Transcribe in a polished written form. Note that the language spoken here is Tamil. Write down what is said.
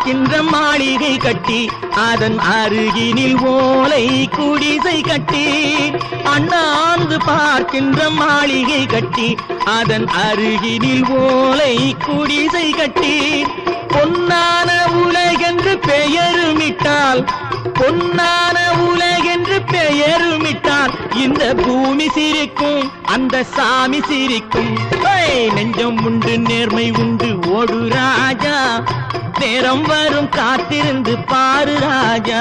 பார்க்கின்ற மாளிகை கட்டி அதன் அருகினில் ஓலை குடிசை கட்டி அண்ணாந்து பார்க்கின்ற மாளிகை கட்டி அதன் அருகினில் ஓலை குடிசை கட்டி பொன்னான உலகென்று பெயருமிட்டால் பொன்னான உலகென்று பெயருமிட்டால் இந்த பூமி சிரிக்கும் அந்த சாமி சிரிக்கும் நெஞ்சம் உண்டு நேர்மை உண்டு ஓடு ராஜா நேரம் வரும் காத்திருந்து பாரு ராஜா